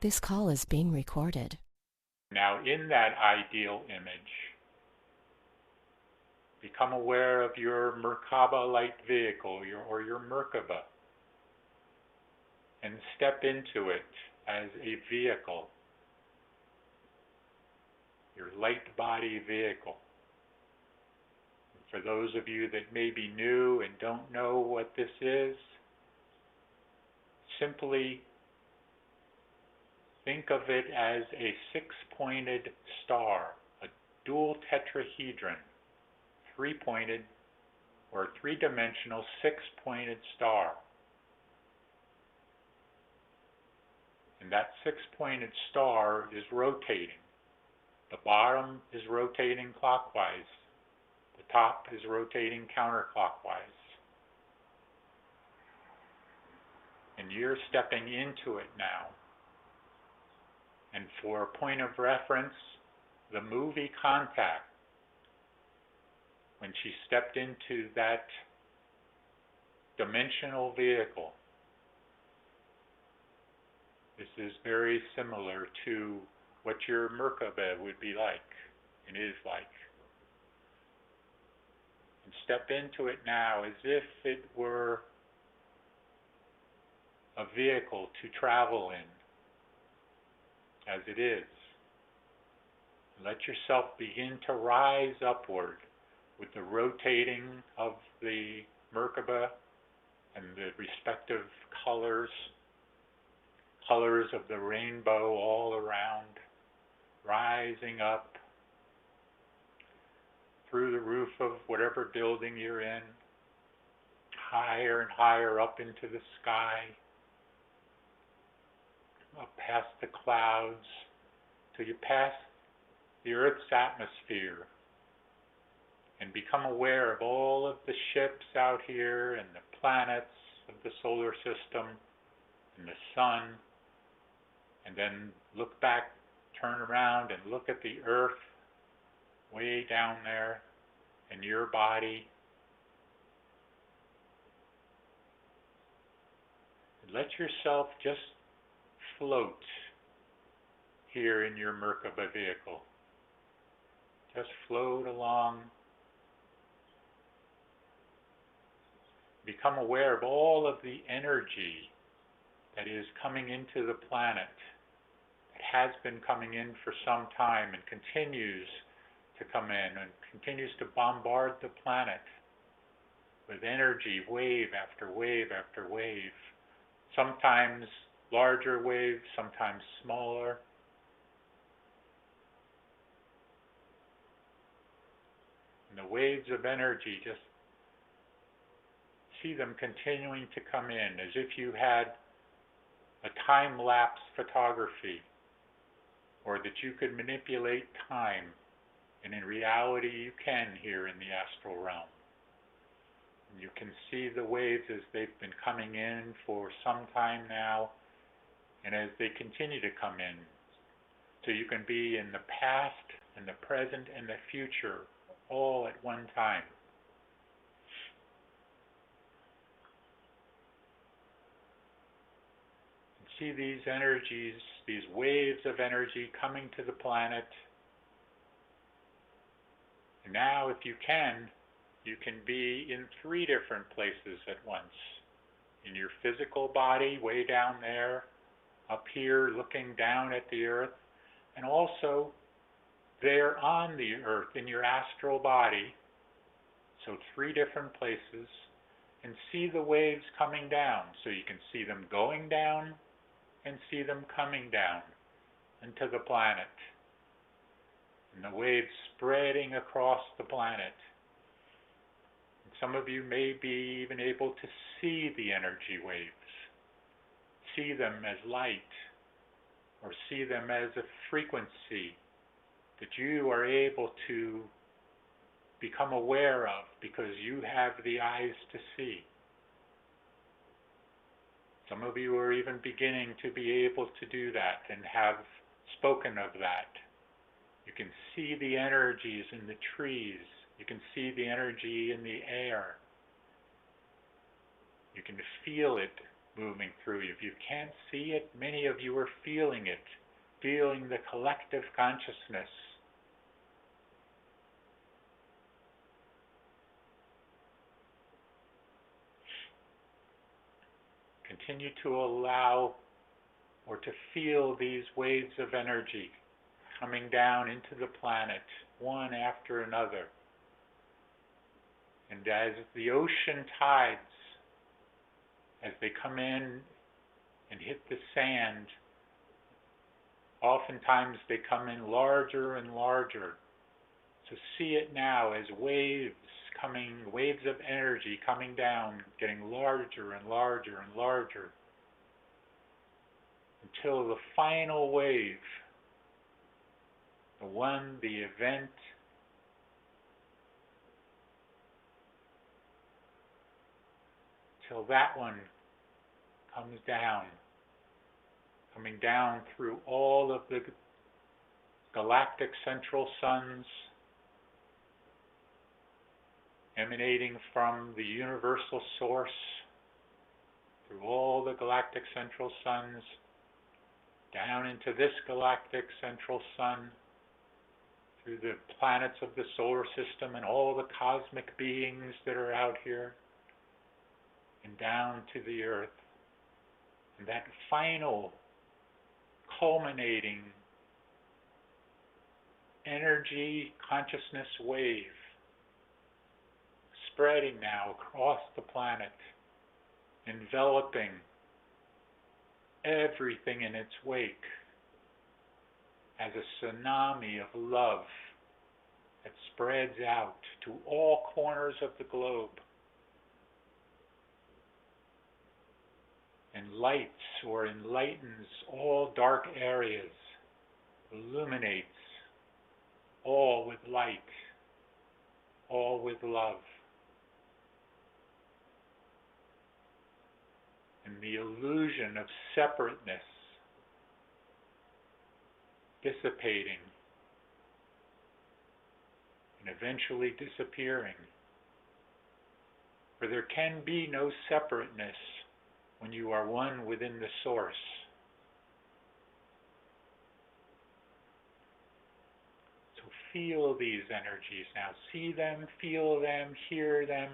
This call is being recorded. Now, in that ideal image, become aware of your Merkaba light vehicle or your Merkaba and step into it as a vehicle, your light body vehicle. For those of you that may be new and don't know what this is, simply think of it as a six-pointed star, a dual tetrahedron, three-pointed or three-dimensional six-pointed star. And that six-pointed star is rotating. The bottom is rotating clockwise. The top is rotating counterclockwise. And you're stepping into it now. And for a point of reference, the movie Contact, when she stepped into that dimensional vehicle, this is very similar to what your Merkaba would be like and is like. And step into it now as if it were a vehicle to travel in, as it is. Let yourself begin to rise upward with the rotating of the Merkaba and the respective colors of the rainbow all around, rising up through the roof of whatever building you're in, higher and higher up into the sky, up past the clouds, till you pass the Earth's atmosphere and become aware of all of the ships out here and the planets of the solar system and the sun, and then look back, turn around and look at the Earth way down there and your body. And let yourself just float here in your Merkaba vehicle. Just float along. Become aware of all of the energy that is coming into the planet, that has been coming in for some time and continues to come in and continues to bombard the planet with energy, wave after wave after wave. Sometimes larger waves, sometimes smaller. And the waves of energy, just see them continuing to come in as if you had a time-lapse photography, or that you could manipulate time, and in reality you can here in the astral realm. And you can see the waves as they've been coming in for some time now, and as they continue to come in. So you can be in the past and the present and the future all at one time. See these energies, these waves of energy coming to the planet. And now, if you can be in three different places at once. In your physical body, way down there, up here looking down at the Earth, and also there on the Earth in your astral body. So three different places, and see the waves coming down. So you can see them going down and see them coming down into the planet, and the waves spreading across the planet. And some of you may be even able to see the energy waves, see them as light, or see them as a frequency that you are able to become aware of because you have the eyes to see. Some of you are even beginning to be able to do that and have spoken of that. You can see the energies in the trees. You can see the energy in the air. You can feel it moving through you. If you can't see it, many of you are feeling it, feeling the collective consciousness. Continue to allow or to feel these waves of energy coming down into the planet, one after another. And as the ocean tides, as they come in and hit the sand, oftentimes they come in larger and larger. So see it now as waves of energy coming down, getting larger and larger and larger, until the final wave, the event, till that one comes down, coming down through all of the galactic central suns, emanating from the universal source, through all the galactic central suns, down into this galactic central sun, through the planets of the solar system and all the cosmic beings that are out here, and down to the earth. And that final culminating energy consciousness wave spreading now across the planet, enveloping everything in its wake as a tsunami of love that spreads out to all corners of the globe, and lights or enlightens all dark areas, illuminates all with light, all with love. And the illusion of separateness dissipating and eventually disappearing. For there can be no separateness when you are one within the source. So feel these energies now. See them, feel them, hear them.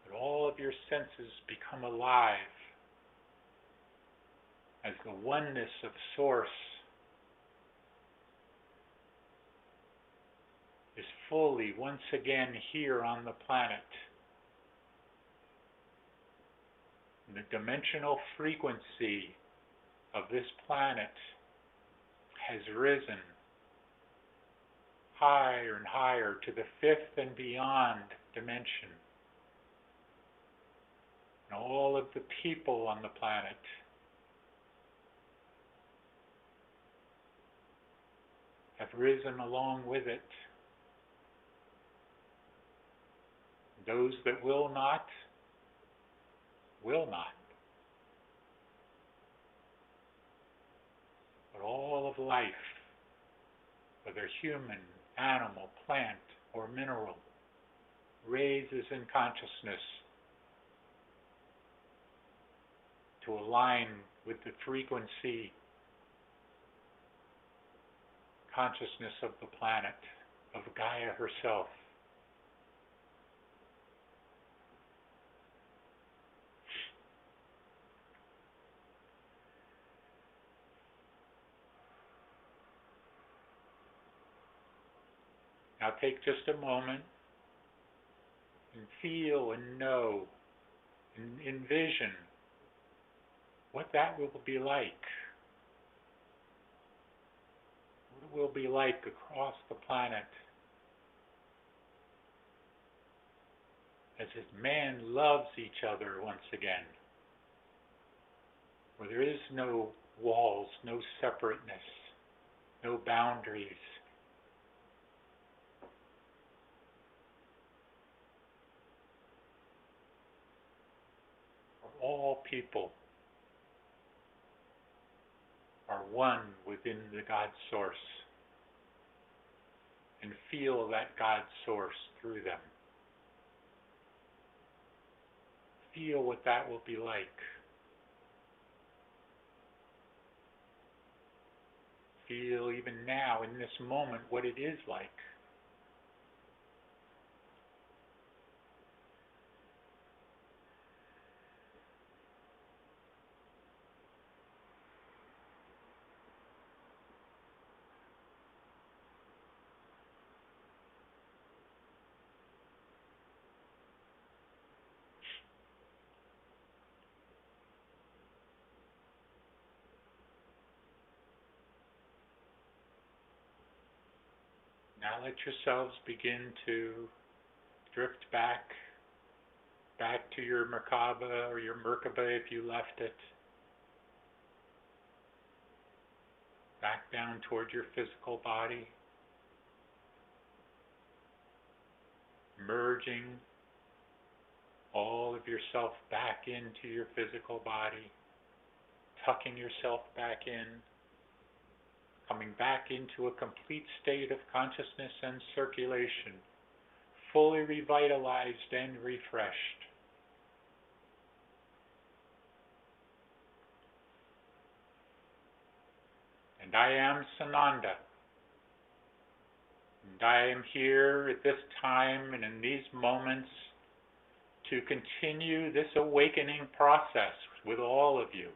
Let all of your senses become alive as the oneness of source is fully once again here on the planet. And the dimensional frequency of this planet has risen higher and higher to the fifth and beyond dimension. And all of the people on the planet have risen along with it. Those that will not, will not. But all of life, whether human, animal, plant, or mineral, raises in consciousness to align with the frequency, consciousness of the planet, of Gaia herself. Now take just a moment and feel and know and envision what that will be like. What it will be like across the planet as man loves each other once again, where there is no walls, no separateness, no boundaries. All people are one within the God source and feel that God source through them. feel what that will be like. Feel even now, in this moment, what it is like. Now let yourselves begin to drift back to your Merkaba or your Merkaba if you left it. Back down toward your physical body. Merging all of yourself back into your physical body. Tucking yourself back in. Coming back into a complete state of consciousness and circulation. Fully revitalized and refreshed. And I am Sananda. And I am here at this time and in these moments to continue this awakening process with all of you.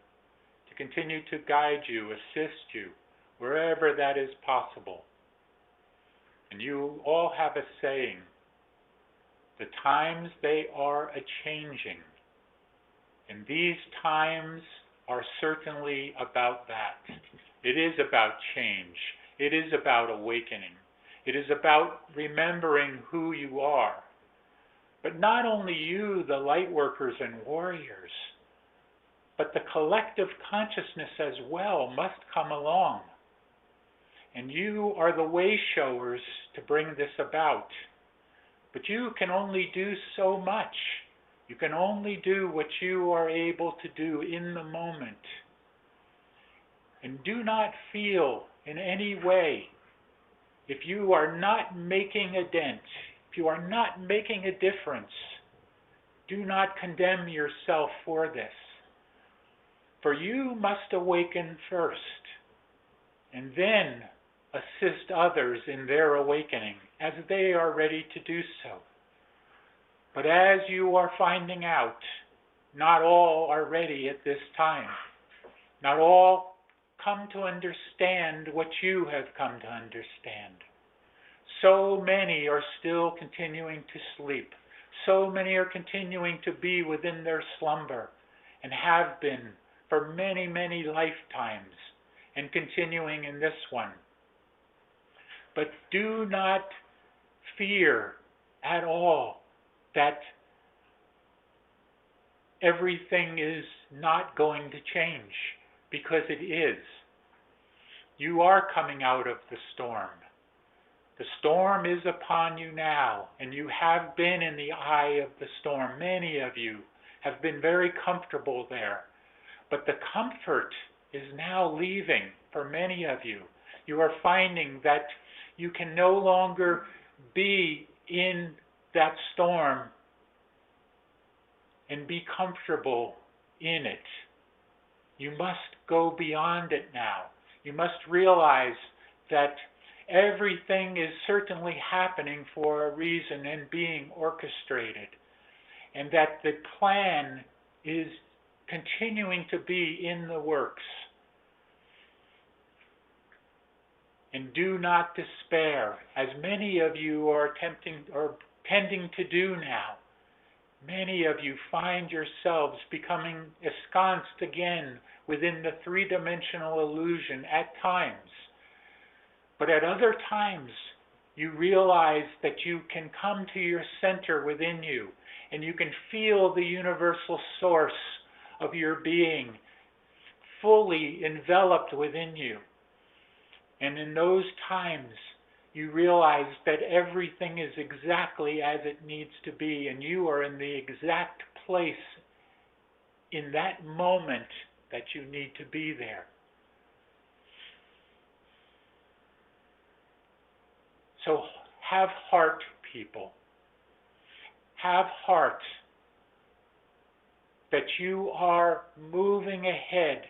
To continue to guide you, assist you, wherever that is possible. And you all have a saying, the times they are a-changing. And these times are certainly about that. It is about change. It is about awakening. It is about remembering who you are. But not only you, the light workers and warriors, but the collective consciousness as well must come along. And you are the way showers to bring this about. But you can only do so much. You can only do what you are able to do in the moment. And do not feel in any way, if you are not making a dent, if you are not making a difference, do not condemn yourself for this. For you must awaken first, and then assist others in their awakening as they are ready to do so. But as you are finding out, not all are ready at this time. Not all come to understand what you have come to understand. So many are still continuing to sleep. So many are continuing to be within their slumber and have been for many, many lifetimes and continuing in this one. But do not fear at all that everything is not going to change, because it is. You are coming out of the storm. The storm is upon you now, and you have been in the eye of the storm. Many of you have been very comfortable there. But the comfort is now leaving for many of you. You are finding that you can no longer be in that storm and be comfortable in it. You must go beyond it now. You must realize that everything is certainly happening for a reason and being orchestrated, and that the plan is continuing to be in the works. And do not despair, as many of you are attempting or tending to do now. Many of you find yourselves becoming ensconced again within the three-dimensional illusion at times. But at other times, you realize that you can come to your center within you, and you can feel the universal source of your being fully enveloped within you. And in those times, you realize that everything is exactly as it needs to be, and you are in the exact place in that moment that you need to be there. So have heart, people. Have heart. that you are moving ahead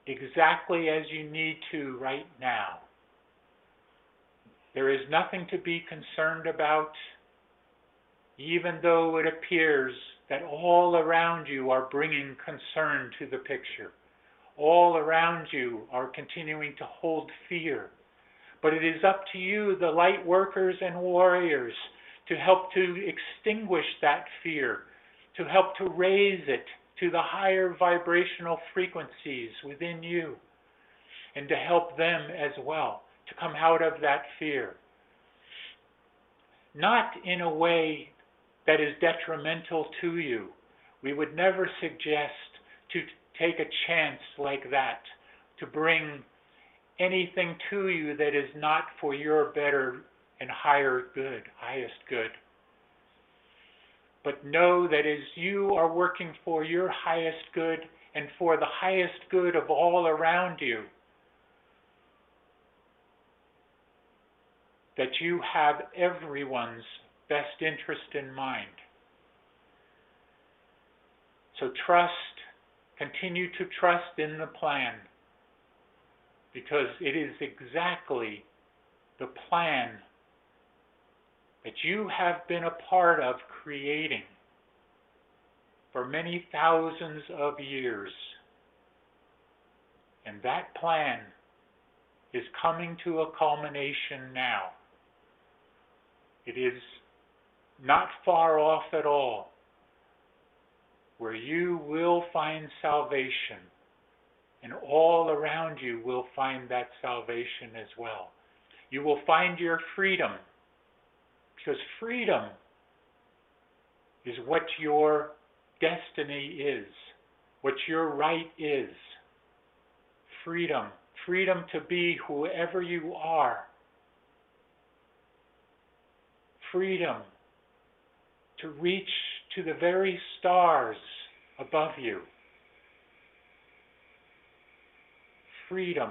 exactly as you need to right now. There is nothing to be concerned about, even though it appears that all around you are bringing concern to the picture. All around you are continuing to hold fear. But it is up to you, the light workers and warriors, to help to extinguish that fear, to help to raise it to the higher vibrational frequencies within you, and to help them as well to come out of that fear. Not in a way that is detrimental to you. We would never suggest to take a chance like that, to bring anything to you that is not for your better and higher good, highest good. But know that as you are working for your highest good and for the highest good of all around you, that you have everyone's best interest in mind. So trust, continue to trust in the plan, because it is exactly the plan that you have been a part of creating for many thousands of years. And that plan is coming to a culmination now. It is not far off at all, where you will find salvation, and all around you will find that salvation as well. You will find your freedom, because freedom is what your destiny is, what your right is. Freedom, freedom to be whoever you are. Freedom to reach to the very stars above you. Freedom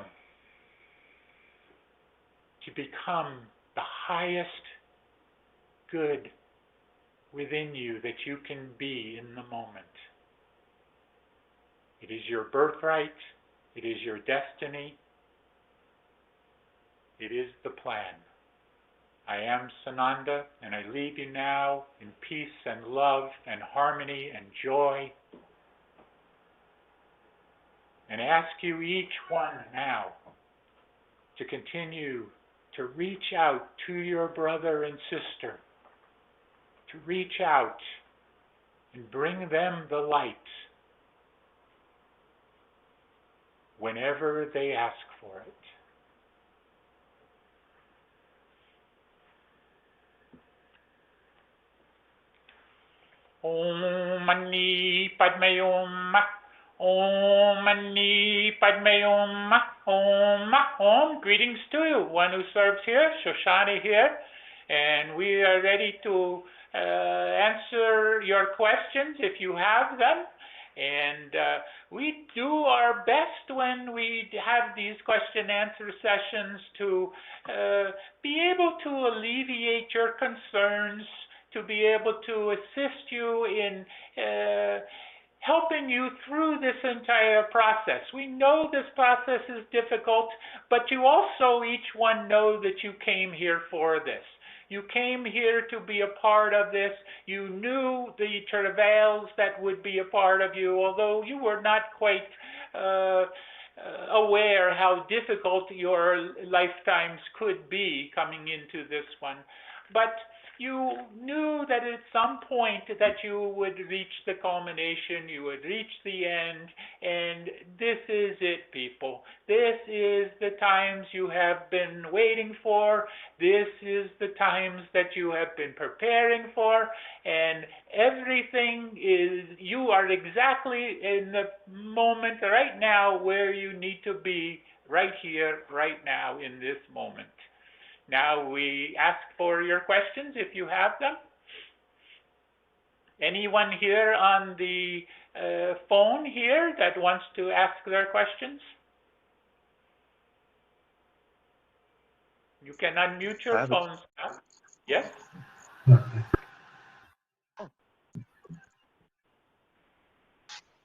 to become the highest good within you that you can be in the moment. It is your birthright. It is your destiny. It is the plan. I am Sananda, and I leave you now in peace and love and harmony and joy. And ask you each one now to continue to reach out to your brother and sister, to reach out and bring them the light whenever they ask for it. Om Mani Padme Hum. Om Mani Padme Hum. Om. Om. Greetings to you. One who serves here, Shoshani here, and we are ready to answer your questions if you have them. And we do our best when we have these question answer sessions to be able to alleviate your concerns, to be able to assist you in helping you through this entire process. We know this process is difficult, but you also, each one, know that you came here for this. You came here to be a part of this. You knew the travails that would be a part of you, although you were not quite aware how difficult your lifetimes could be coming into this one. But you knew that at some point that you would reach the culmination, you would reach the end, and this is it, people. This is the times you have been waiting for. This is the times that you have been preparing for, and everything is, you are exactly in the moment right now where you need to be, right here, right now, in this moment. Now we ask for your questions if you have them. Anyone here on the phone here that wants to ask their questions? You can unmute your phones now. Yes?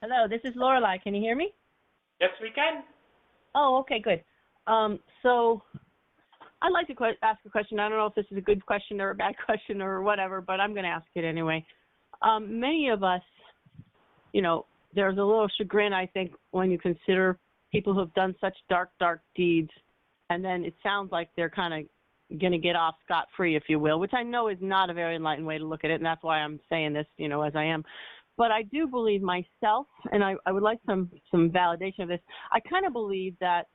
Hello, this is Lorelai. Can you hear me? Yes, we can. Oh, okay, good. So I'd like to ask a question. I don't know if this is a good question or a bad question or whatever, but I'm going to ask it anyway. Many of us, there's a little chagrin, I think, when you consider people who have done such dark, dark deeds, and then it sounds like they're kind of going to get off scot-free, if you will, which I know is not a very enlightened way to look at it, and that's why I'm saying this, as I am. But I do believe myself, and I would like some validation of this, I kind of believe that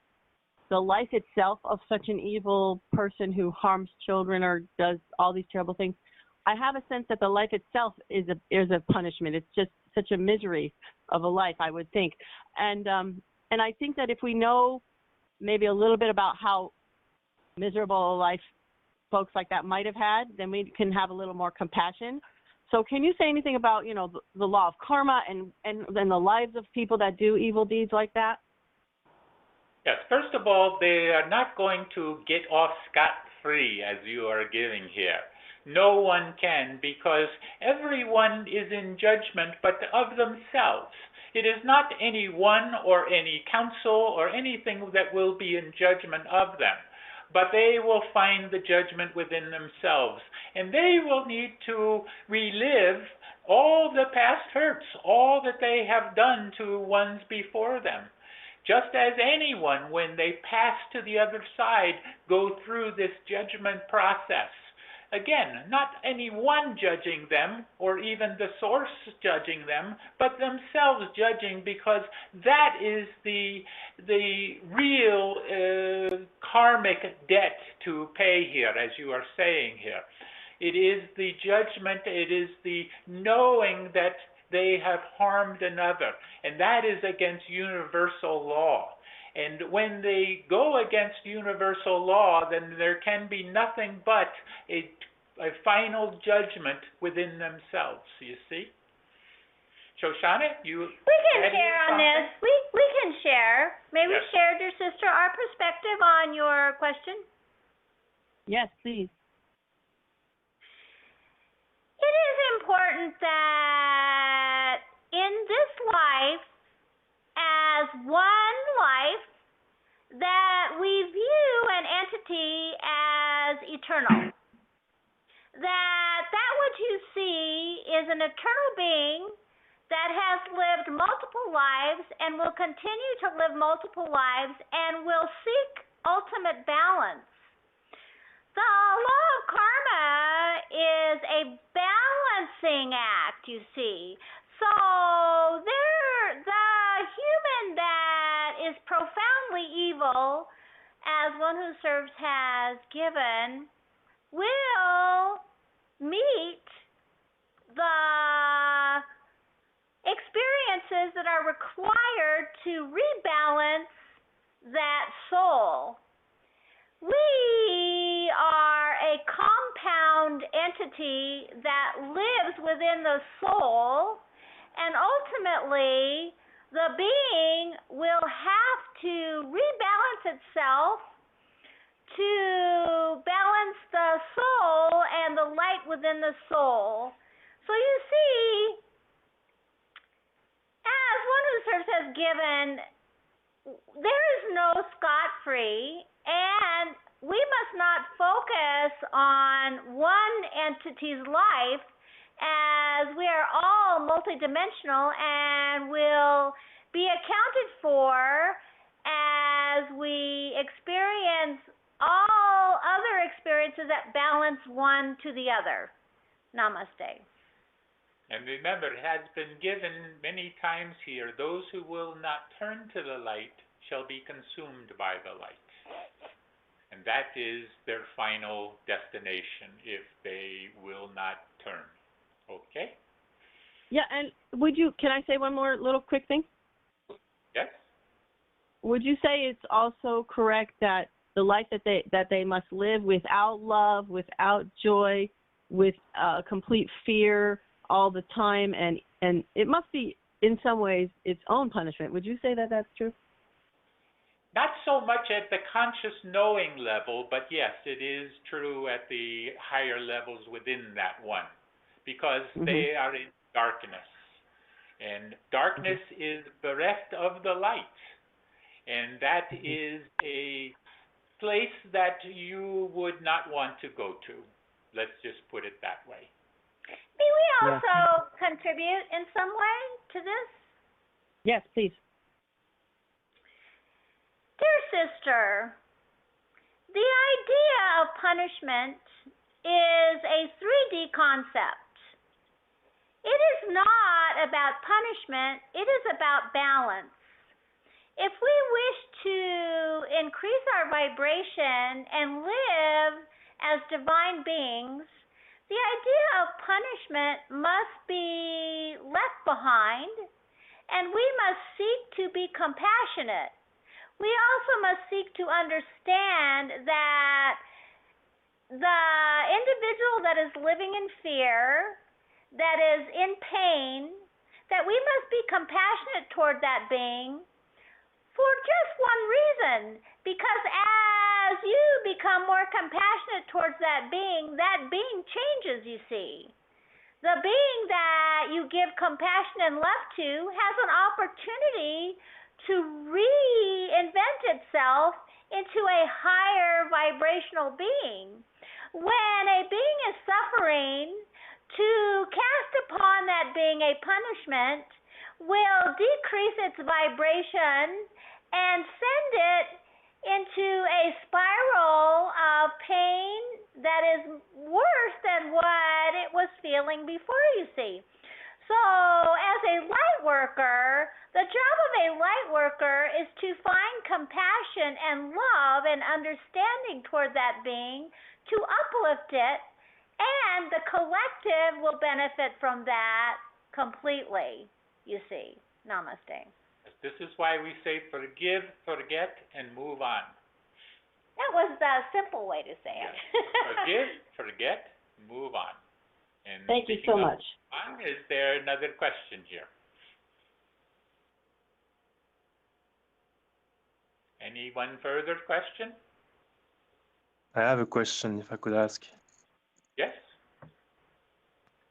the life itself of such an evil person who harms children or does all these terrible things, I have a sense that the life itself is a punishment. It's just such a misery of a life, I would think. And I think that if we know maybe a little bit about how miserable a life folks like that might have had, then we can have a little more compassion. So can you say anything about, the law of karma and the lives of people that do evil deeds like that? Yes, first of all, they are not going to get off scot-free as you are giving here. No one can, because everyone is in judgment but of themselves. It is not any one or any council or anything that will be in judgment of them, but they will find the judgment within themselves, and they will need to relive all the past hurts, all that they have done to ones before them. Just as anyone, when they pass to the other side, go through this judgment process. Again, not anyone judging them, or even the source judging them, but themselves judging, because that is the real karmic debt to pay here, as you are saying here. It is the judgment, it is the knowing that they have harmed another, and that is against universal law. And when they go against universal law, then there can be nothing but a final judgment within themselves, you see? Shoshana, you... We can share on this. We can share. May we share, dear sister, our perspective on your question? Yes, please. It is important that in this life, as one life, that we view an entity as eternal. That which you see is an eternal being that has lived multiple lives and will continue to live multiple lives and will seek ultimate balance. The law of karma is a balancing act, you see. So the human that is profoundly evil, as one who serves has given, will meet the experiences that are required to rebalance that soul. We are a compound entity that lives within the soul, and ultimately the being will have to rebalance itself to balance the soul and the light within the soul. So you see, as one who serves has given, there is no scot-free, and we must not focus on one entity's life, as we are all multidimensional and will be accounted for as we experience all other experiences that balance one to the other. Namaste. And remember, it has been given many times here, those who will not turn to the light shall be consumed by the light. And that is their final destination if they will not turn. Okay? Yeah, and can I say one more little quick thing? Yes? Would you say it's also correct that the life that they must live without love, without joy, with complete fear all the time, and it must be in some ways its own punishment? Would you say that that's true? Not so much at the conscious knowing level, but yes, it is true at the higher levels within that one, because they are in darkness. And darkness is bereft of the light. And that is a place that you would not want to go to. Let's just put it that way. May we Yes. also contribute in some way to this? Yes, please. Dear sister, the idea of punishment is a 3D concept. It is not about punishment, it is about balance. If we wish to increase our vibration and live as divine beings, the idea of punishment must be left behind, and we must seek to be compassionate. We also must seek to understand that the individual that is living in fear, that is in pain, that we must be compassionate toward that being for just one reason. Because as you become more compassionate towards that being changes, you see. The being that you give compassion and love to has an opportunity to reinvent itself into a higher vibrational being. When a being is suffering, to cast upon that being a punishment will decrease its vibration and send it into a spiral of pain that is worse than what it was feeling before, you see. So as a light worker, the job of a light worker is to find compassion and love and understanding toward that being, to uplift it, and the collective will benefit from that completely, you see. Namaste. This is why we say forgive, forget, and move on. That was the simple way to say it. Forgive, forget, move on. And Thank you so much. Is there another question here? Anyone further question? I have a question, if I could ask. Yes?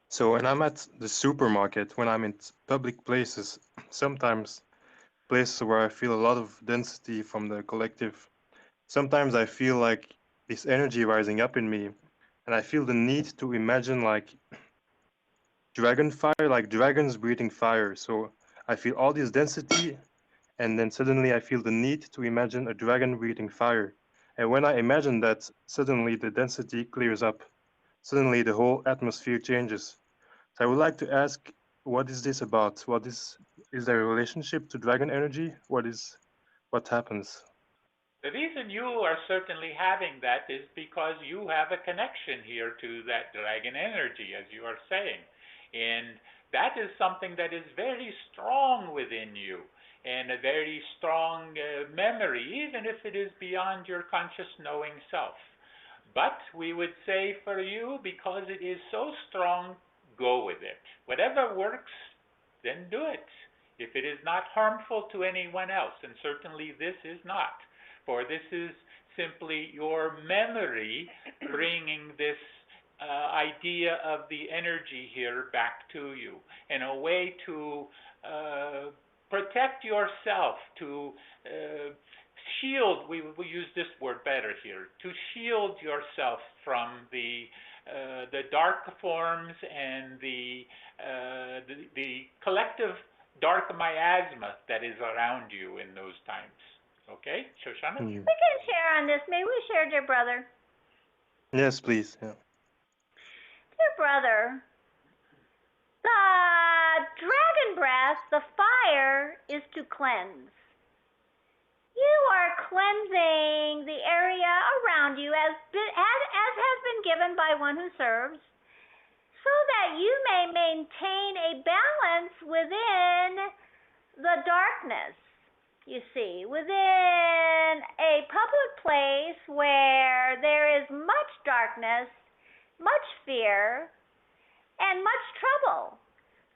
So when I'm at the supermarket, when I'm in public places, sometimes places where I feel a lot of density from the collective, sometimes I feel like this energy rising up in me, and I feel the need to imagine like dragon fire, like dragons breathing fire. So I feel all this density, and then suddenly I feel the need to imagine a dragon breathing fire. And when I imagine that, suddenly the density clears up. Suddenly the whole atmosphere changes. So I would like to ask, what is this about? Is there a relationship to dragon energy? What happens? The reason you are certainly having that is because you have a connection here to that dragon energy, as you are saying. And that is something that is very strong within you, and a very strong memory, even if it is beyond your conscious knowing self. But we would say for you, because it is so strong, go with it. Whatever works, then do it. If it is not harmful to anyone else, and certainly this is not, for this is simply your memory bringing this idea of the energy here back to you, and a way to protect yourself, to shield, we use this word better here, to shield yourself from the dark forms and the collective dark miasma that is around you in those times. Okay, Shoshana? Hmm. We can share on this. May we share, dear brother? Yes, please. Yeah. Dear brother, the dragon breath, the fire, is to cleanse. You are cleansing the area around you as has been given by one who serves, so that you may maintain a balance within the darkness, you see, within a public place where there is much darkness, much fear, and much trouble.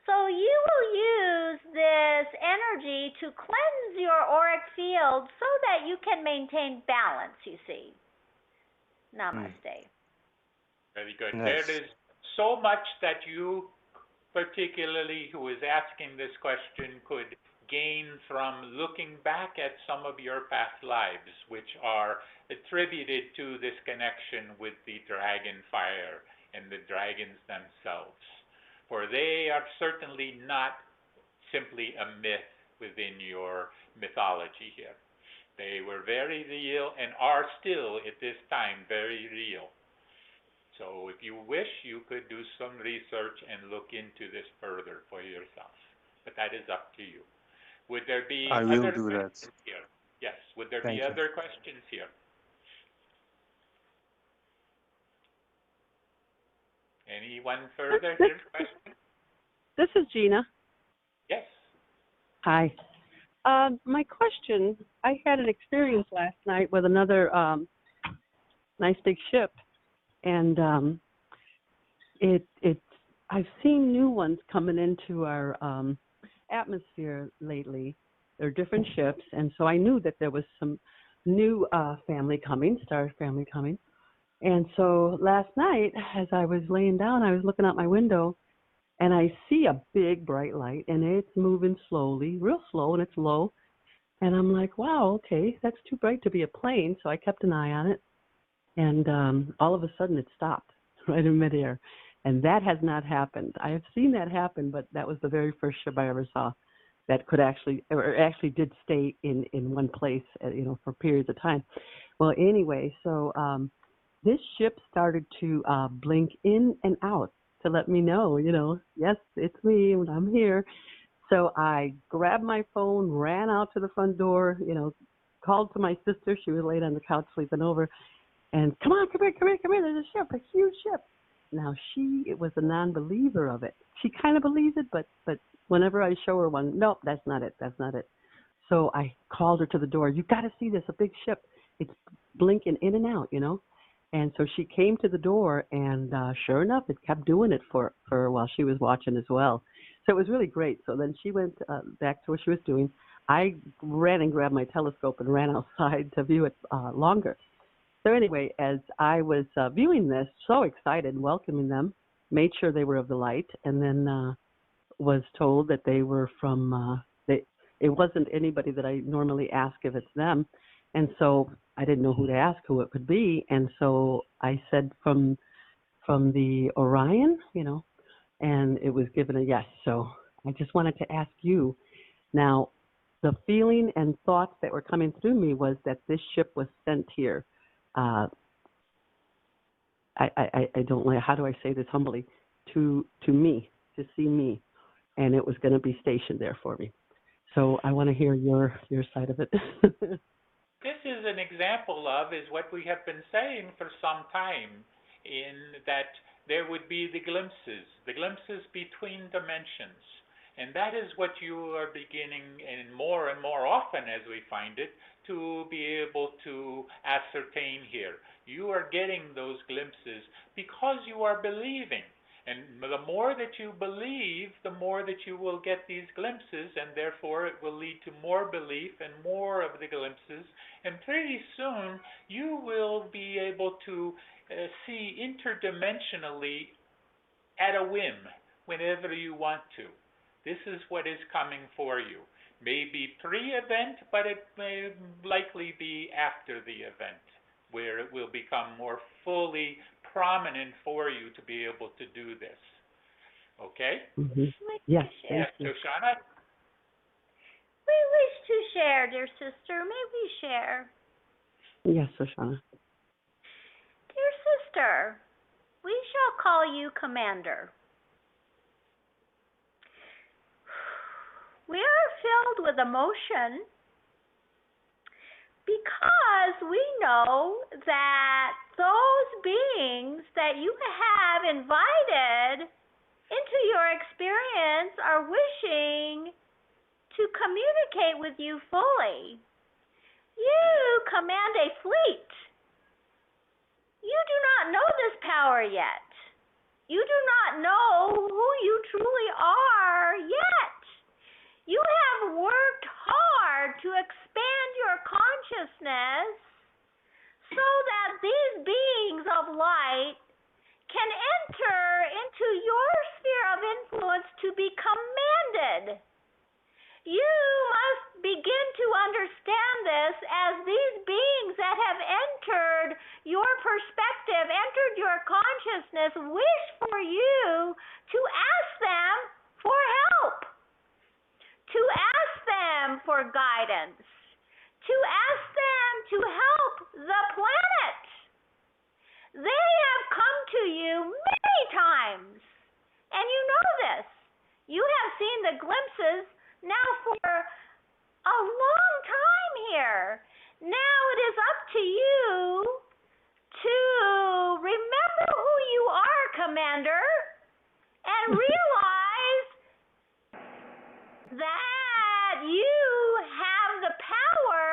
So you will use this energy to cleanse your auric field so that you can maintain balance, you see. Namaste. Very good. Nice. There is so much that you particularly who is asking this question could gain from looking back at some of your past lives, which are attributed to this connection with the dragon fire and the dragons themselves. For they are certainly not simply a myth within your mythology here. They were very real and are still at this time very real. So if you wish, you could do some research and look into this further for yourself. But that is up to you. Would there be I will other do that. questions here? Yes. Would there be Thank you. other questions here? Anyone further here? Question? This is Gina. Yes. Hi. My question, I had an experience last night with another nice big ship, and I've seen new ones coming into our atmosphere lately. They're different ships, and so I knew that there was some new family coming, star family coming. And so last night, as I was laying down, I was looking out my window, and I see a big bright light, and it's moving slowly, real slow, and it's low. And I'm like, wow, okay, that's too bright to be a plane. So I kept an eye on it, and all of a sudden it stopped right in midair. And that has not happened. I have seen that happen, but that was the very first ship I ever saw that could actually, or actually did stay in one place, for periods of time. Well, anyway, so this ship started to blink in and out to let me know, yes, it's me, and I'm here. So I grabbed my phone, ran out to the front door, called to my sister. She was laid on the couch sleeping over. And come on, come here, there's a ship, a huge ship. Now it was a non-believer of it. She kind of believes it, but whenever I show her one, nope, that's not it. So I called her to the door. You got to see this, a big ship. It's blinking in and out, And so she came to the door, and sure enough, it kept doing it for while she was watching as well. So it was really great. So then she went back to what she was doing. I ran and grabbed my telescope and ran outside to view it longer. So anyway, as I was viewing this, so excited, welcoming them, made sure they were of the light, and then was told that they were from, it wasn't anybody that I normally ask if it's them. And so I didn't know who to ask, who it could be. And so I said from the Orion, and it was given a yes. So I just wanted to ask you, now, the feeling and thoughts that were coming through me was that this ship was sent here. I don't know, how do I say this humbly, to me, to see me, and it was going to be stationed there for me. So I want to hear your side of it. This is an example is what we have been saying for some time, in that there would be the glimpses between dimensions. And that is what you are beginning, and more often as we find it, to be able to ascertain here. You are getting those glimpses because you are believing. And the more that you believe, the more that you will get these glimpses, and therefore it will lead to more belief and more of the glimpses. And pretty soon you will be able to see interdimensionally at a whim, whenever you want to. This is what is coming for you. Maybe pre-event, but it may likely be after the event, where it will become more fully prominent for you to be able to do this. Okay? Mm-hmm. Yes. Yes, Shoshana? We wish to share, dear sister. May we share? Yes, Shoshana. Dear sister, we shall call you Commander. We are filled with emotion because we know that those beings that you have invited into your experience are wishing to communicate with you fully. You command a fleet. You do not know this power yet. You do not know who you truly are yet. You have worked hard to expand your consciousness so that these beings of light can enter into your sphere of influence to be commanded. You must begin to understand this as these beings that have entered your perspective, entered your consciousness, wish for you to ask them for help, to ask them for guidance, to ask them to help the planet. They have come to you many times, and you know this. You have seen the glimpses now for a long time here. Now it is up to you to remember who you are, Commander, and realize that you have the power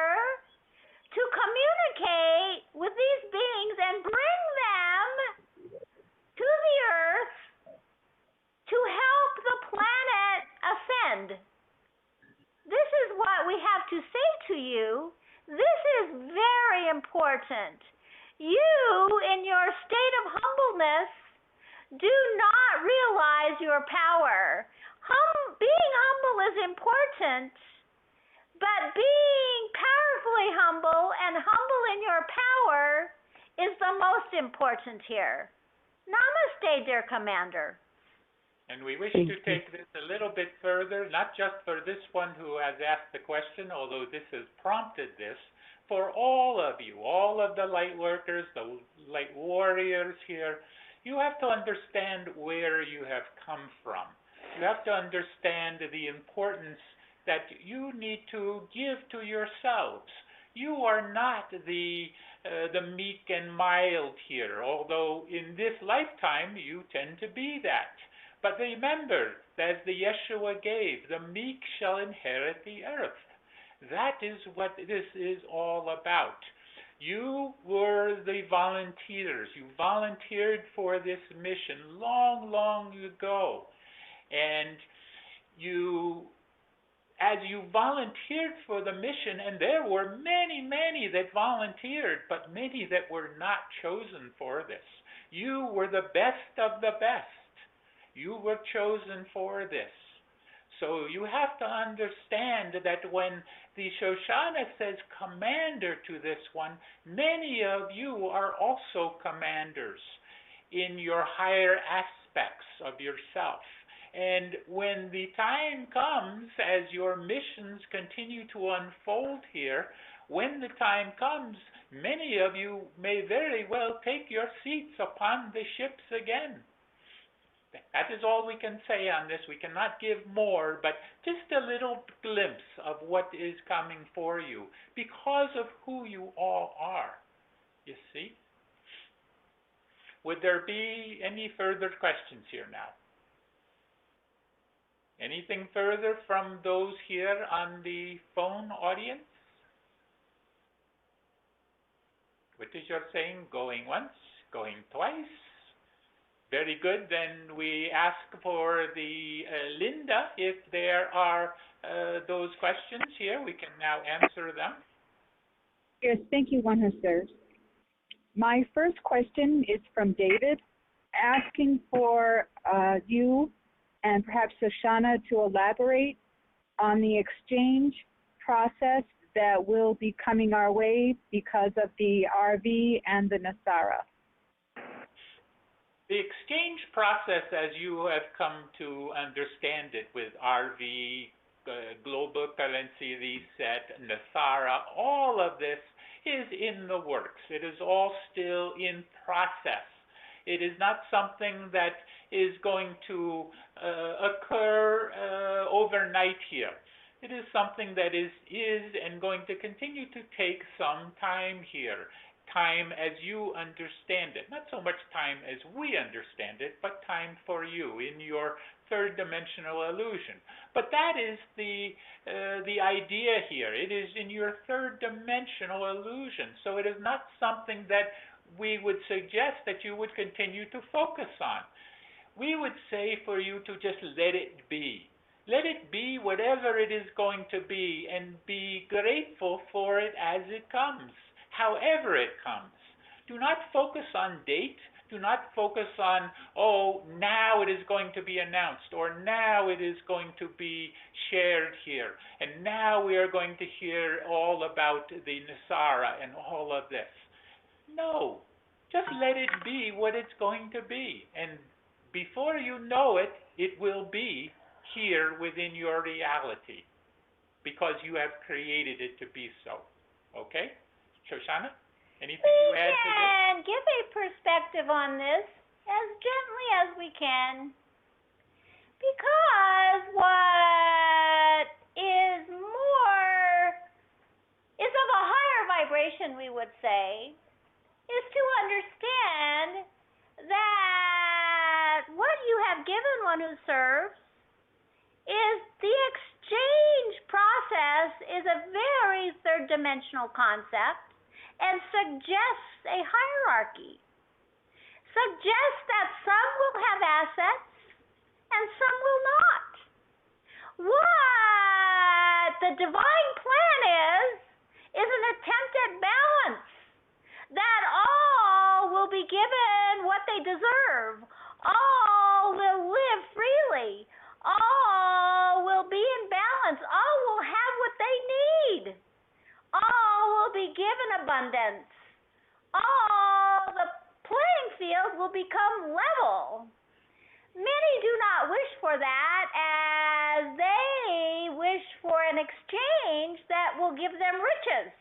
to communicate with these beings and bring them to the earth to help the planet ascend. This is what we have to say to you. This is very important. You, in your state of humbleness, do not realize your power. Being humble is important, but being powerfully humble and humble in your power is the most important here. Namaste, dear Commander. And we wish to take this a little bit further, not just for this one who has asked the question, although this has prompted this, for all of you, all of the light workers, the light warriors here. You have to understand where you have come from. You have to understand the importance that you need to give to yourselves. You are not the meek and mild here, although in this lifetime you tend to be that. But remember, as the Yeshua gave, the meek shall inherit the earth. That is what this is all about. You were the volunteers. You volunteered for this mission long, long ago. And as you volunteered for the mission, and there were many, many that volunteered, but many that were not chosen for this. You were the best of the best. You were chosen for this. So you have to understand that when the Shoshana says commander to this one, many of you are also commanders in your higher aspects of yourself. And when the time comes, as your missions continue to unfold here, when the time comes, many of you may very well take your seats upon the ships again. That is all we can say on this. We cannot give more, but just a little glimpse of what is coming for you because of who you all are. You see? Would there be any further questions here now? Anything further from those here on the phone audience? What is your saying? Going once? Going twice? Very good. Then we ask for the Linda, if there are those questions here, we can now answer them. Yes, thank you, One Husser. My first question is from David, asking for you and perhaps Shoshana to elaborate on the exchange process that will be coming our way because of the RV and the Nasara. The exchange process, as you have come to understand it with RV, global currency reset, Nasara, all of this is in the works. It is all still in process. It is not something that is going to occur overnight here. It is something that is and going to continue to take some time here. Time as you understand it. Not so much time as we understand it, but time for you in your third dimensional illusion. But that is the idea here. It is in your third dimensional illusion. So it is not something that we would suggest that you would continue to focus on. We would say for you to just let it be. Let it be whatever it is going to be, and be grateful for it as it comes, however it comes. Do not focus on date. Do not focus on, oh, now it is going to be announced, or now it is going to be shared here, and now we are going to hear all about the Nasara and all of this. No, just let it be what it's going to be. And before you know it, it will be here within your reality because you have created it to be so. Okay? Shoshana, anything you add to this? We can give a perspective on this as gently as we can. Because what is of a higher vibration, we would say, is to understand that what you have given one who serves is the exchange process is a very third-dimensional concept and suggests a hierarchy. Suggests that some will have assets and some will not. What the divine plan is an attempt at balance, that all will be given what they deserve. All will live freely. All will be in balance. All will have what they need. All will be given abundance. All the playing field will become level. Many do not wish for that, as they wish for an exchange that will give them riches.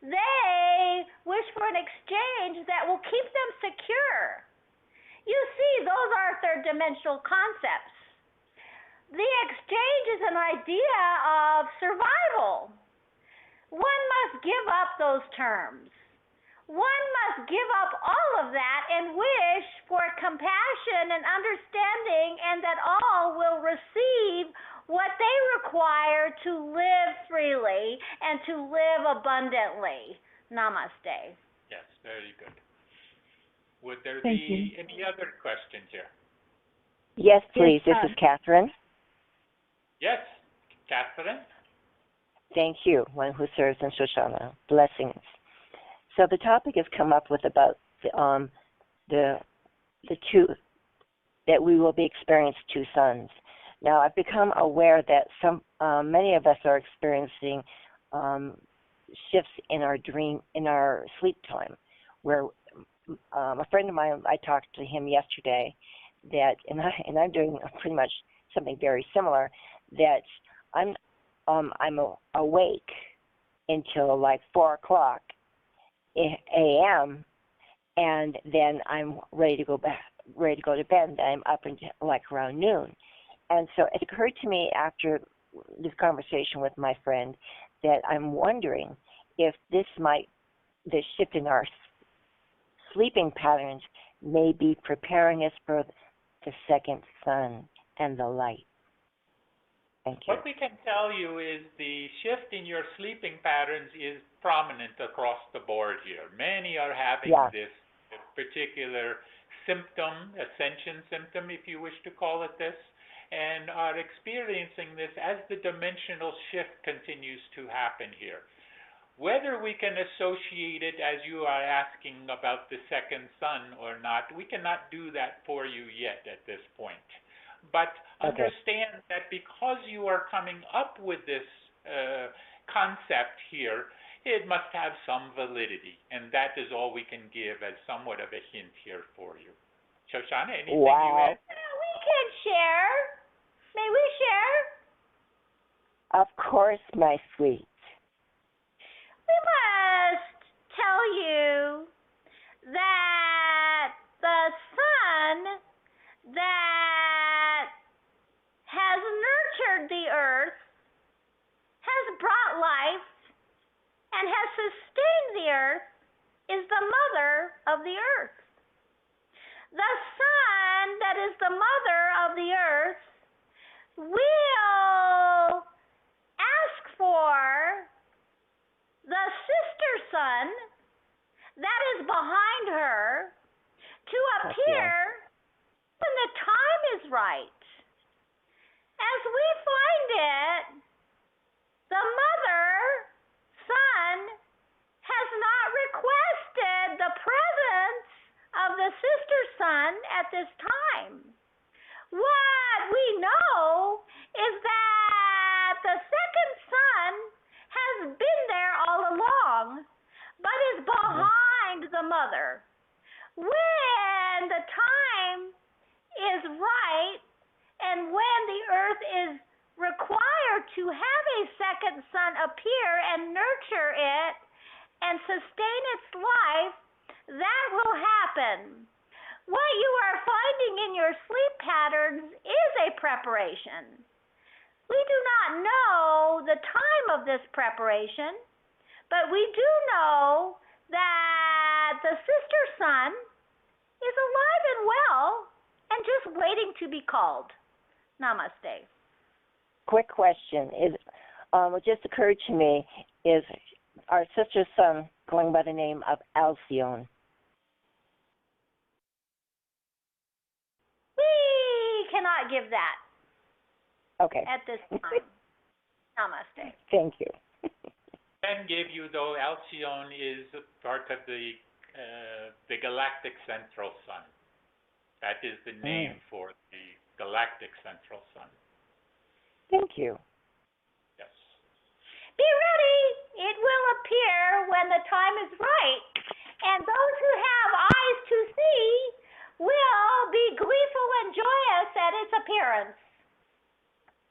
They wish for an exchange that will keep them secure. You see, those are third-dimensional concepts. The exchange is an idea of survival. One must give up those terms. One must give up all of that and wish for compassion and understanding, and that all will receive what they require to live freely and to live abundantly. Namaste. Yes, very good. Would there Thank be you. any other questions here? Yes, please. Yes, This is Catherine. Yes, Catherine? Thank you, one who serves in Shoshana. Blessings. So the topic has come up with about the two, that we will be experiencing two suns. Now, I've become aware that many of us are experiencing shifts in our sleep time, where a friend of mine, I talked to him yesterday, and I'm doing pretty much something very similar, that I'm awake until like 4 o'clock a.m. and then I'm ready to go to bed. And I'm up until like around noon. And so it occurred to me after this conversation with my friend that I'm wondering if the shift in our sleeping patterns may be preparing us for the second sun and the light. Thank you. What we can tell you is the shift in your sleeping patterns is prominent across the board here. Many are having this particular symptom, ascension symptom, if you wish to call it this, and are experiencing this as the dimensional shift continues to happen here. Whether we can associate it, as you are asking about the second sun or not, we cannot do that for you yet at this point. But understand that because you are coming up with this concept here, it must have some validity, and that is all we can give as somewhat of a hint here for you. Shoshana, anything you add? We can share. May we share? Of course, my sweet. We must tell you that the sun that has nurtured the earth, has brought life, and has sustained the earth, is the mother of the earth. The sun that is the mother of the earth will ask for the sister sun that is behind her to appear when the time is right. As we find it, the mother sun has not requested the presence of the sister at this time. What we know is that the second son has been there all along, but is behind the mother. When the time is right and when the earth is required to have a second son appear and nurture it and sustain its life, that will happen. What you are finding in your sleep patterns is a preparation. We do not know the time of this preparation, but we do know that the sister son is alive and well and just waiting to be called. Namaste. Quick question is, what just occurred to me is our sister's son going by the name of Alcyone. We cannot give that Okay. at this time. Namaste. Thank you. Can give you, though, Alcyone is part of the galactic central sun. That is the name for the galactic central sun. Thank you. Yes. Be ready. It will appear when the time is right. And those who have eyes to see will be gleeful and joyous at its appearance.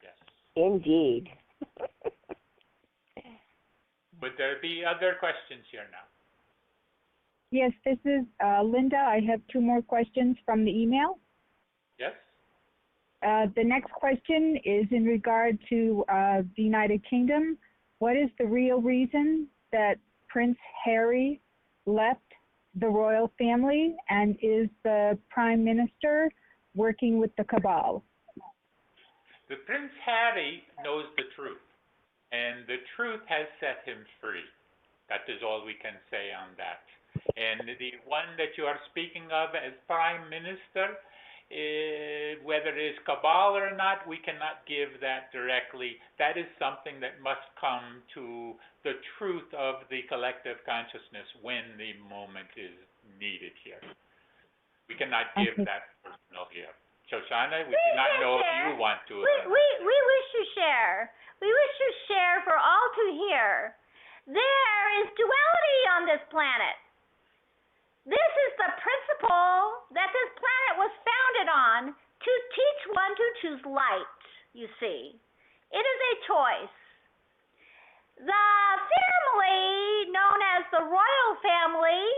Yes. Indeed. Would there be other questions here now? Yes, this is Linda. I have two more questions from the email. Yes? The next question is in regard to the United Kingdom. What is the real reason that Prince Harry left the royal family, and is the Prime Minister working with the cabal? The Prince Harry knows the truth, and the truth has set him free. That is all we can say on that. And the one that you are speaking of as Prime Minister, whether it is cabal or not, we cannot give that directly. That is something that must come to the truth of the collective consciousness when the moment is needed here. We cannot give that personal here. Shoshana, we do not know if you want to. We wish to share. We wish to share for all to hear. There is duality on this planet. This is the principle that this planet was founded on to teach one to choose light, you see. It is a choice. The family known as the royal family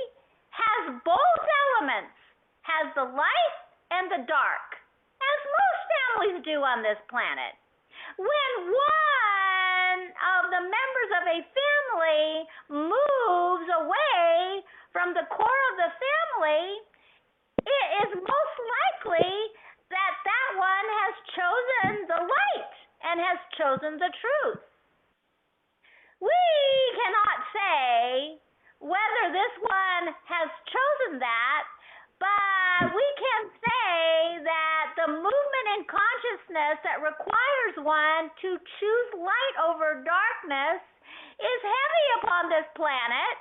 has both elements, has the light and the dark, as most families do on this planet. When one of the members of a family moves away from the core of the family, it is most likely that that one has chosen the light and has chosen the truth. We cannot say whether this one has chosen that, but we can say that the movement in consciousness that requires one to choose light over darkness is heavy upon this planet,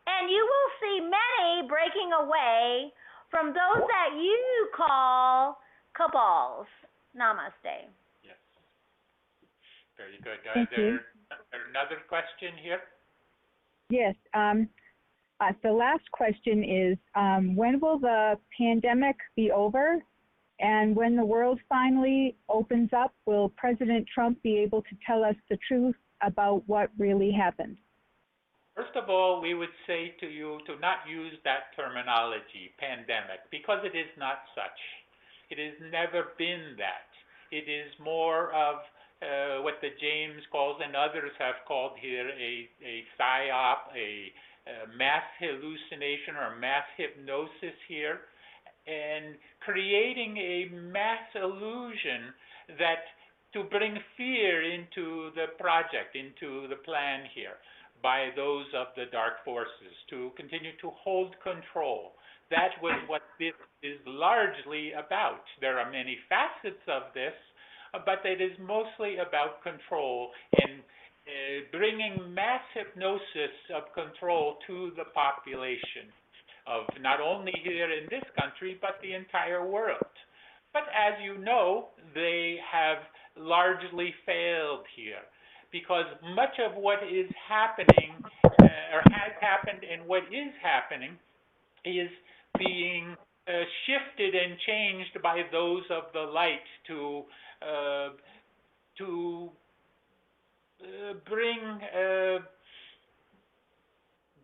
and you will see many breaking away from those that you call cabals. Namaste. Yes. Very good. Thank you. Another question here? Yes. The last question is, when will the pandemic be over? And when the world finally opens up, will President Trump be able to tell us the truth about what really happened? First of all, we would say to you to not use that terminology, pandemic, because it is not such. It has never been that. It is more of what the James calls and others have called here a psyop, a mass hallucination or mass hypnosis here, and creating a mass illusion that to bring fear into the project, into the plan here, by those of the dark forces, to continue to hold control. That was what this is largely about. There are many facets of this, but it is mostly about control and bringing mass hypnosis of control to the population. of not only here in this country, but the entire world. But as you know, they have largely failed here because much of what is happening or has happened and what is happening is being shifted and changed by those of the light to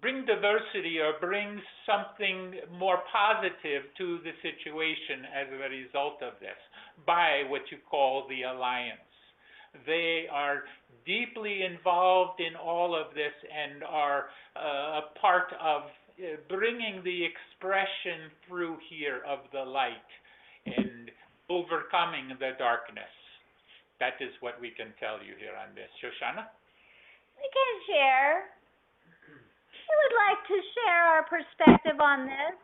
bring diversity or bring something more positive to the situation as a result of this by what you call the alliance. They are deeply involved in all of this and are a part of bringing the expression through here of the light and overcoming the darkness. That is what we can tell you here on this. Shoshana? We can share. We would like to share our perspective on this.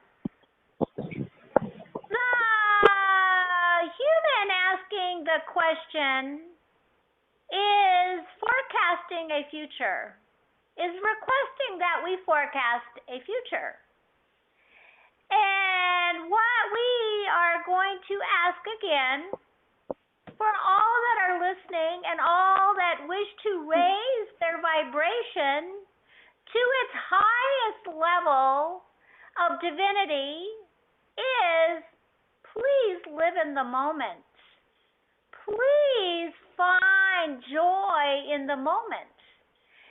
The human asking the question is forecasting a future, is requesting that we forecast a future. And what we are going to ask again for all that are listening and all that wish to raise their vibration to its highest level of divinity is please live in the moment. Please find joy in the moment.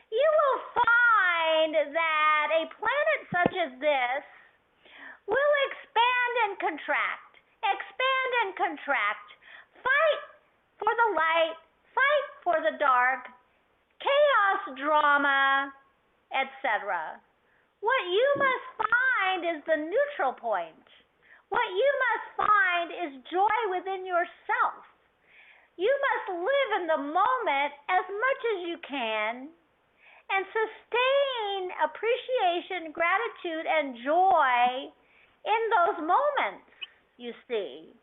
You will find that a planet such as this will expand and contract, fight for the light, fight for the dark, chaos, drama, etc. What you must find is the neutral point. What you must find is joy within yourself. You must live in the moment as much as you can and sustain appreciation, gratitude, and joy in those moments, you see.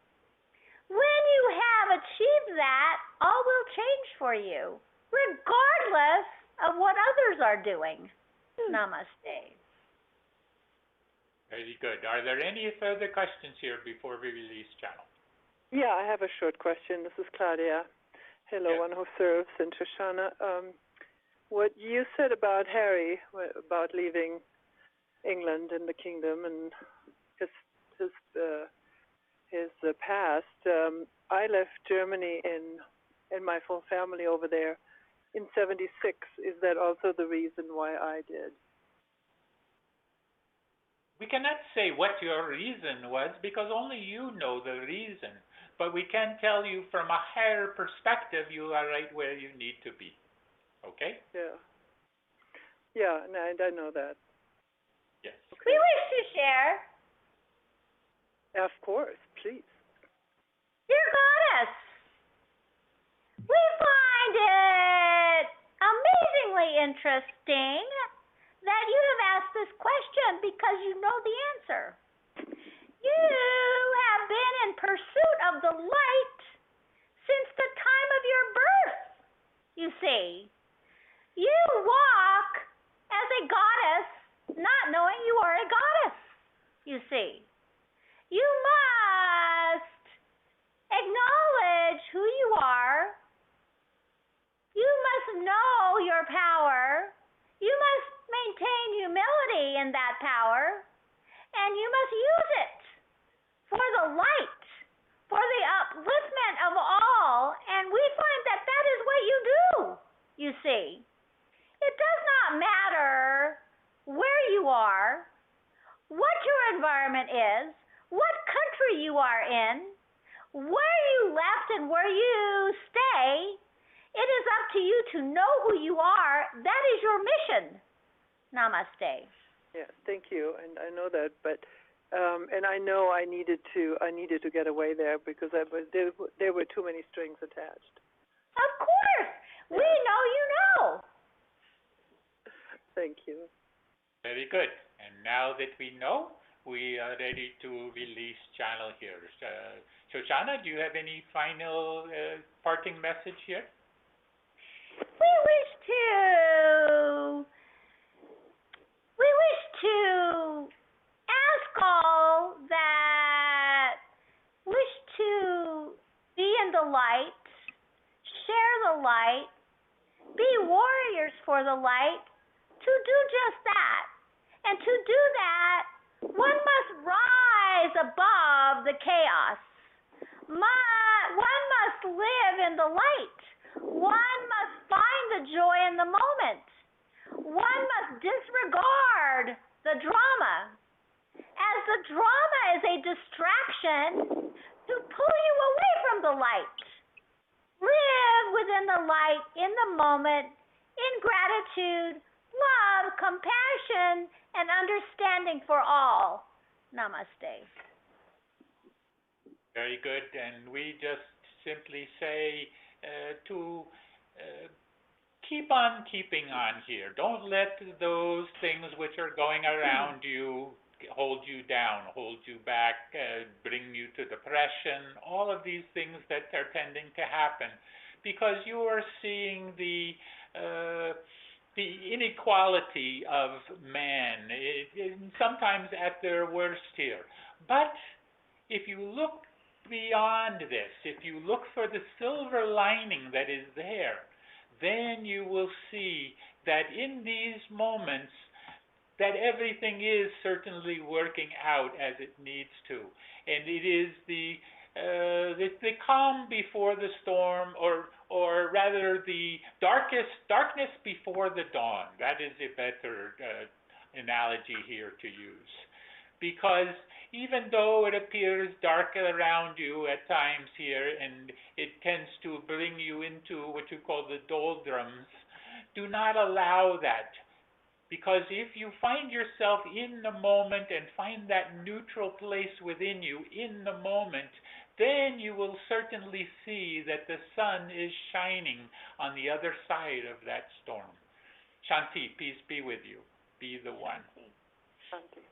When you have achieved that, all will change for you, regardless of what others are doing. Namaste. Very good. Are there any further questions here before we release channel? Yeah, I have a short question. This is Claudia. Hello, Yes. one who serves, and Shoshana. What you said about Harry, about leaving England and the kingdom and his past. I left Germany and my full family over there in '76. Is that also the reason why I did? We cannot say what your reason was because only you know the reason. But we can tell you from a higher perspective, you are right where you need to be. Okay? Yeah. Yeah, no, I know that. Yes. We wish to share. Of course, please. Dear Goddess, we find it amazingly interesting that you have asked this question because you know the answer. You have been in pursuit of the light since the time of your birth, you see. You walk as a goddess, not knowing you are a goddess, you see. You must acknowledge who you are. You must know your power. You must maintain humility in that power. And you must use it for the light, for the upliftment of all. And we find that that is what you do, you see. It does not matter where you are, what your environment is, what country you are in, where you left and where you stay. It is up to you to know who you are. That is your mission. Namaste. Yeah, thank you, and I know that, but and I know I needed to get away there because there were too many strings attached. Of course, we know you know. Thank you. Very good. And now that we know, we are ready to release channel here. Shoshana, do you have any final parting message here? We wish to ask the light to do just that. And to do that, one must rise above the chaos. One must live in the light. One must find the joy in the moment. One must disregard the drama, as the drama is a distraction to pull you away from the light. Live within the light in the moment, in gratitude, love, compassion, and understanding for all. Namaste. Very good. And we just simply say to keep on keeping on here. Don't let those things which are going around you hold you down, hold you back, bring you to depression, all of these things that are tending to happen, because you are seeing the inequality of man, sometimes at their worst here. But if you look beyond this, if you look for the silver lining that is there, then you will see that in these moments that everything is certainly working out as it needs to. And it is the calm before the storm, or rather the darkness before the dawn. That is a better analogy here to use. Because even though it appears dark around you at times here, and it tends to bring you into what you call the doldrums, do not allow that. Because if you find yourself in the moment and find that neutral place within you in the moment, then you will certainly see that the sun is shining on the other side of that storm. Shanti, peace be with you. Be the one. Shanti.